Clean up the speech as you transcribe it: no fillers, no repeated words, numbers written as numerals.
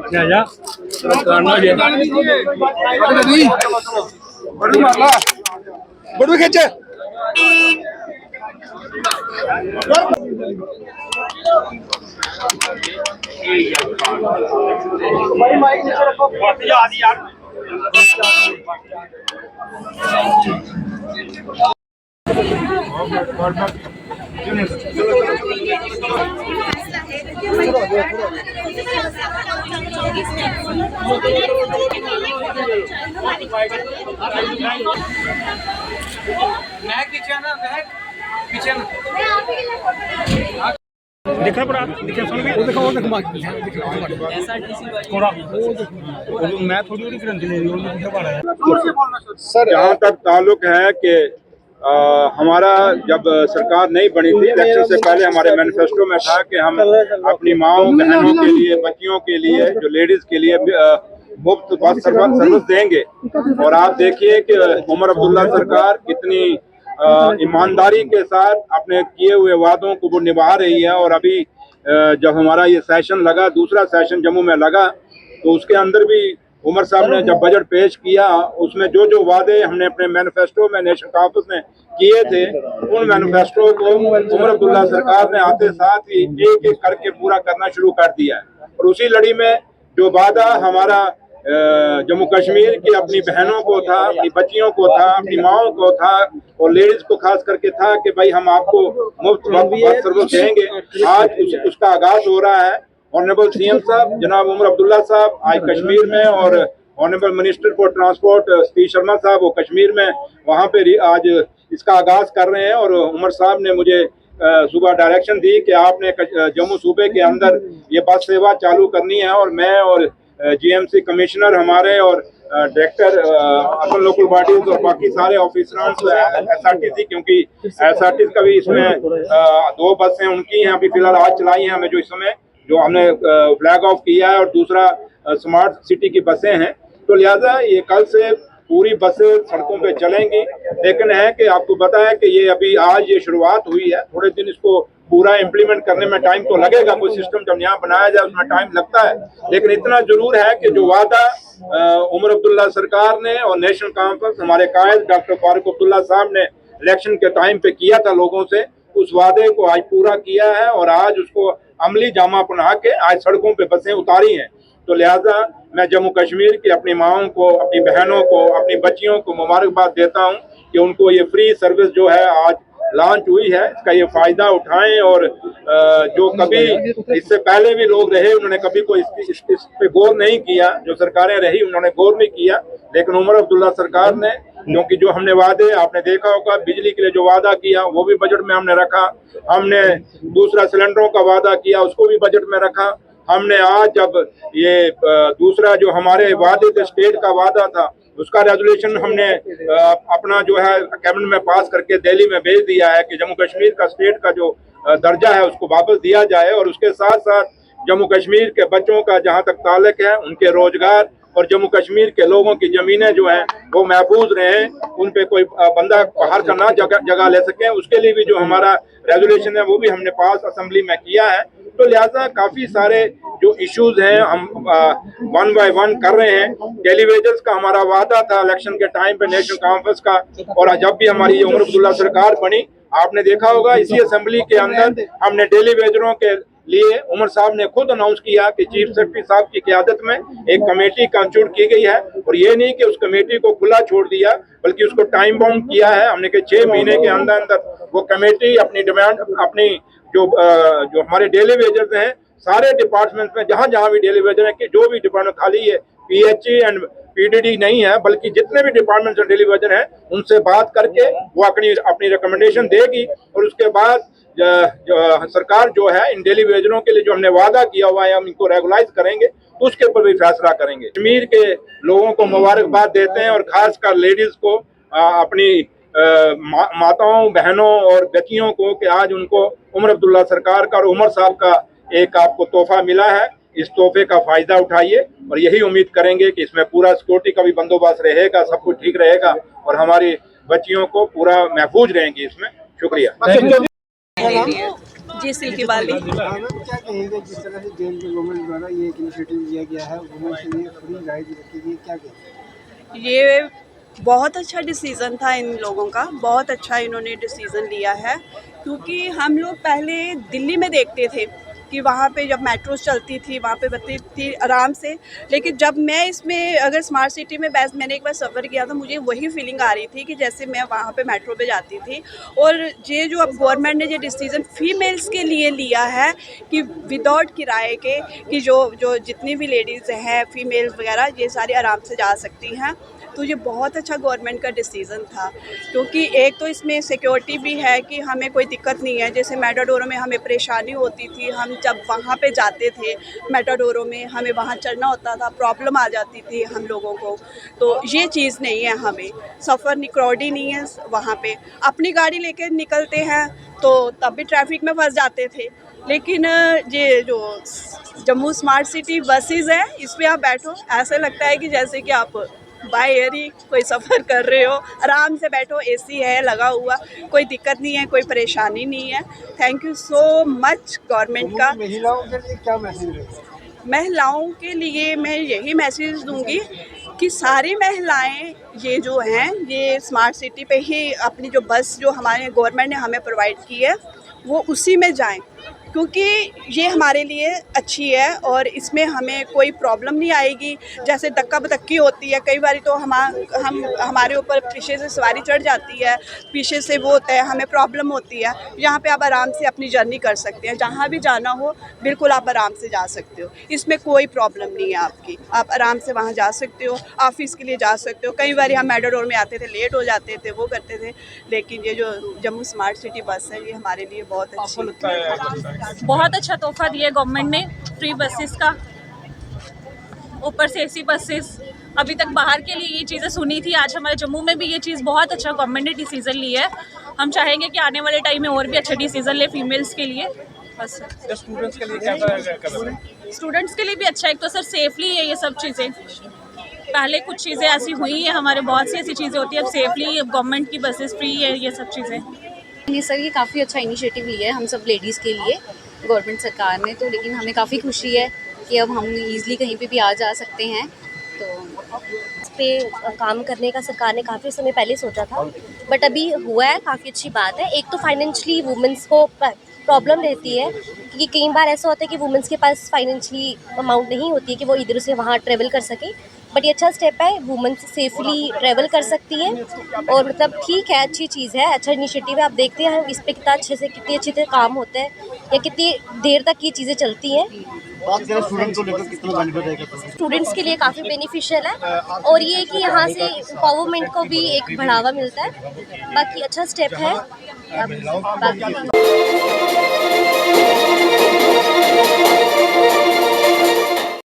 जा करना जे बड़ू मारला बड़ू खींच भाई माइक नीचे रखो यार देखना पड़ा दिखे सुन के वो देखो थोड़ा मैं थोड़ी गारंटी ले रही हूं सर जहाँ तक ताल्लुक है कि हमारा जब सरकार नहीं बनी थी इलेक्शन से पहले हमारे मैनिफेस्टो में था कि हम अपनी माओं बहनों के लिए बच्चियों के लिए जो लेडीज के लिए मुफ्त बस सर्विस देंगे। और आप देखिए कि उमर अब्दुल्ला सरकार कितनी ईमानदारी के साथ अपने किए हुए वादों को वो निभा रही है। और अभी जब हमारा ये सेशन लगा, दूसरा सेशन जम्मू में लगा, तो उसके अंदर भी उमर साहब ने जब बजट पेश किया उसमें जो जो वादे हमने अपने मैनिफेस्टो में नेशनल कॉन्फ्रेंस में किए थे उन मैनिफेस्टो को उमर अब्दुल्ला सरकार ने आते साथ ही एक एक करके पूरा करना शुरू कर दिया है। और उसी लड़ी में जो वादा हमारा जम्मू कश्मीर की अपनी बहनों को था, अपनी बच्चियों को था, अपनी माओं को था और लेडीज को खास करके था कि भाई हम आपको मुफ्त बस सर्विस देंगे, आज उसका आगाज हो रहा है। ऑनरेबल सीएम साहब जनाब उमर अब्दुल्ला साहब आज कश्मीर में और honourable minister for transport P Sharma साहब वो कश्मीर में वहाँ पे आज इसका आगाज कर रहे हैं। और उमर साहब ने मुझे सुबह डायरेक्शन दी कि आपने जम्मू सूबे के अंदर ये बस सेवा चालू करनी है। और मैं और जीएमसी कमिश्नर हमारे और डायरेक्टर अर्बन लोकल बॉडीज और बाकी सारे ऑफिसर्स एसआरटीसी, क्योंकि एसआरटीसी का भी इसमें 2 बसें उनकी हैं अभी फिलहाल आज चलाई हैं हमें, जो इस समय जो हमने फ्लैग ऑफ किया है, और दूसरा स्मार्ट सिटी की बसें हैं। तो लिहाजा ये कल से पूरी बसें सड़कों पे चलेंगी। लेकिन है कि आपको पता है कि ये अभी आज ये शुरुआत हुई है, थोड़े दिन इसको पूरा इम्प्लीमेंट करने में टाइम तो लगेगा। कोई सिस्टम जब यहाँ बनाया जाए उसमें टाइम लगता है, लेकिन इतना जरूर है कि जो वादा उमर अब्दुल्ला सरकार ने और नेशनल कॉन्फ्रेंस हमारे कायद डॉक्टर फारूक अब्दुल्ला साहब ने इलेक्शन के टाइम पे किया था लोगों से, उस वादे को आज पूरा किया है और आज उसको अमली जामा पहना के आज सड़कों पे बसें उतारी हैं। तो लिहाजा मैं जम्मू कश्मीर की अपनी माओं को, अपनी बहनों को, अपनी बच्चियों को मुबारकबाद देता हूं कि उनको ये फ्री सर्विस जो है आज लॉन्च हुई है, इसका ये फायदा उठाएं। और जो कभी इससे पहले भी लोग रहे उन्होंने कभी कोई इस पे गौर नहीं किया, जो सरकारें रही उन्होंने गौर नहीं किया, लेकिन उमर अब्दुल्ला सरकार ने, क्योंकि जो हमने वादे आपने देखा होगा बिजली के लिए जो वादा किया वो भी बजट में हमने रखा, हमने दूसरा सिलेंडरों का वादा किया उसको भी बजट में रखा, हमने आज जब ये दूसरा जो हमारे वादे थे स्टेट का वादा था उसका रेजोल्यूशन हमने अपना जो है कैबिनेट में पास करके दिल्ली में भेज दिया है कि जम्मू कश्मीर का स्टेट का जो दर्जा है उसको वापस दिया जाए। और उसके साथ साथ जम्मू कश्मीर के बच्चों का जहां तक ताल्लुक है उनके रोजगार और जम्मू कश्मीर के लोगों की जमीनें जो हैं वो महफूज रहें, उन पे कोई बंदा बाहर का ना जगह ले सके, उसके लिए भी जो हमारा रेजोल्यूशन है वो भी हमने पास असेंबली में किया है। तो लिहाजा काफी सारे जो इश्यूज हैं हम 1 बाय 1 कर रहे हैं। डेली वेजेस का हमारा वादा था इलेक्शन के टाइम पे नेशनल कॉन्फ्रेंस का, और जब भी हमारी उमर अब्दुल्ला सरकार बनी आपने देखा होगा इसी असेंबली के अंदर हमने डेली वेजरों के लिए उमर साहब ने खुद अनाउंस किया कि चीफ सेक्रेटरी साहब की क़यादत में एक कमेटी कंस्टिट्यूट की गई है। और ये नहीं कि उस कमेटी को खुला छोड़ दिया बल्कि उसको टाइम बाउंड किया है हमने कि 6 महीने के अंदर अंदर वो कमेटी अपनी डिमांड, अपनी जो हमारे डेली वेजर्स हैं सारे डिपार्टमेंट में जहां जहां भी डेली वेजर है कि जो भी डिपार्टमेंट खाली है पीएचई एंड पीडीडी नहीं है बल्कि जितने भी डिपार्टमेंट डेली वेजर हैं उनसे बात करके वो अपनी रिकमेंडेशन देगी। और उसके बाद सरकार जो है इन डेली वेजरों के लिए जो हमने वादा किया हुआ है हम इनको रेगुलाइज करेंगे तो उसके ऊपर भी फैसला करेंगे। कश्मीर के लोगों को मुबारकबाद देते हैं और खासकर लेडीज को अपनी माताओं बहनों और बच्चियों को कि आज उनको उमर अब्दुल्ला सरकार का और उमर साहब का एक आपको तोहफा मिला है, इस तोहफे का फायदा उठाइए और यही उम्मीद करेंगे कि इसमें पूरा सिक्योरिटी का भी बंदोबस्त रहेगा, सब कुछ ठीक रहेगा और हमारी बच्चियों को पूरा महफूज रहेंगी इसमें। शुक्रिया। जी जी सिल्की वाली। क्या कहेंगे जिस तरह से जेल के गवर्नमेंट द्वारा ये एक इनिशिएटिव लिया गया है वुमेन के लिए फ्री राइड रखी गई, क्या कहेंगे? ये बहुत अच्छा डिसीज़न था इन लोगों का, बहुत अच्छा इन्होंने डिसीज़न लिया है, क्योंकि हम लोग पहले दिल्ली में देखते थे कि वहाँ पे जब मेट्रोस चलती थी वहाँ पे बचती थी आराम से, लेकिन जब मैं इसमें अगर स्मार्ट सिटी में मैंने एक बार सफ़र किया तो मुझे वही फीलिंग आ रही थी कि जैसे मैं वहाँ पे मेट्रो पे जाती थी। और ये जो अब गवर्नमेंट ने ये डिसीज़न फीमेल्स के लिए लिया है कि विदाउट किराए के, कि जो जितनी भी लेडीज़ हैं फीमेल्स वगैरह ये सारी आराम से जा सकती हैं, तो ये बहुत अच्छा गवर्नमेंट का डिसीज़न था। क्योंकि एक तो इसमें सिक्योरिटी भी है कि हमें कोई दिक्कत नहीं है, जैसे मेटाडोरों में हमें परेशानी होती थी, हम जब वहाँ पे जाते थे मेटाडोरों में हमें वहाँ चढ़ना होता था, प्रॉब्लम आ जाती थी हम लोगों को, तो ये चीज़ नहीं है, हमें सफ़र क्राउडी नहीं है वहाँ पे। अपनी गाड़ी लेके निकलते हैं तो तब भी ट्रैफिक में फंस जाते थे, लेकिन ये जो जम्मू स्मार्ट सिटी बसेस है इस पर आप बैठो, ऐसा लगता है कि जैसे कि आप बाय एयर ही कोई सफ़र कर रहे हो, आराम से बैठो, एसी है लगा हुआ, कोई दिक्कत नहीं है, कोई परेशानी नहीं है। Thank you so much government का। महिलाओं के लिए क्या मैसेज रहेगा? महिलाओं के लिए मैं यही मैसेज दूंगी कि सारी महिलाएं ये जो हैं ये स्मार्ट सिटी पे ही अपनी जो बस जो हमारे गवर्नमेंट ने हमें प्रोवाइड की है वो उसी में जाएं, क्योंकि ये हमारे लिए अच्छी है और इसमें हमें कोई प्रॉब्लम नहीं आएगी। जैसे धक्का बधक्की होती है कई बार तो हमारे ऊपर पीछे से सवारी चढ़ जाती है, पीछे से वो होता है, हमें प्रॉब्लम होती है। यहाँ पे आप आराम से अपनी जर्नी कर सकते हैं, जहाँ भी जाना हो बिल्कुल आप आराम से जा सकते हो, इसमें कोई प्रॉब्लम नहीं है आपकी, आप आराम से वहाँ जा सकते हो, ऑफिस के लिए जा सकते हो। कई बार हम मेटाडोर में आते थे, लेट हो जाते थे, वो करते थे, लेकिन ये जो जम्मू स्मार्ट सिटी बस है ये हमारे लिए बहुत अच्छी है। बहुत अच्छा तोहफा दिया गवर्नमेंट ने फ्री बसेस का, ऊपर से एसी बसेस। अभी तक बाहर के लिए ये चीज़ें सुनी थी, आज हमारे जम्मू में भी ये चीज़ बहुत अच्छा गवर्नमेंट ने डिसीज़न लिया है। हम चाहेंगे कि आने वाले टाइम में और भी अच्छा डिसीज़न ले फीमेल्स के लिए। बस स्टूडेंट्स के लिए क्या? स्टूडेंट्स के लिए भी अच्छा है, एक तो सर सेफली है ये सब चीज़ें। पहले कुछ चीज़ें ऐसी हुई हैं हमारे, बहुत सी ऐसी चीज़ें होती है, अब सेफली गवर्नमेंट की बसेस फ्री है, ये सब चीज़ें। ये सर ये काफ़ी अच्छा इनिशिएटिव लिया है हम सब लेडीज़ के लिए गवर्नमेंट सरकार ने, तो लेकिन हमें काफ़ी खुशी है कि अब हम ईज़िली कहीं पे भी आ जा सकते हैं। तो इस पे काम करने का सरकार ने काफ़ी समय पहले सोचा था, बट अभी हुआ है, काफ़ी अच्छी बात है। एक तो फाइनेंशियली वुमेंस को प्रॉब्लम रहती है, क्योंकि कई बार ऐसा होता है कि वुमेंस के पास फाइनेंशियली अमाउंट नहीं होती है कि वो इधर से वहाँ ट्रैवल कर सके, बट ये अच्छा स्टेप है, वुमेंस सेफली ट्रैवल कर सकती है और मतलब ठीक है, अच्छी चीज़ है, अच्छा इनिशिएटिव है। आप देखते हैं इस पर कितना अच्छे से कितने अच्छे से काम होता है या कितनी देर तक ये चीज़ें चलती हैं। स्टूडेंट्स के लिए काफ़ी बेनिफिशियल है और ये कि यहाँ से एम्पावरमेंट को भी एक बढ़ावा मिलता है, बाकी अच्छा स्टेप है। बाकी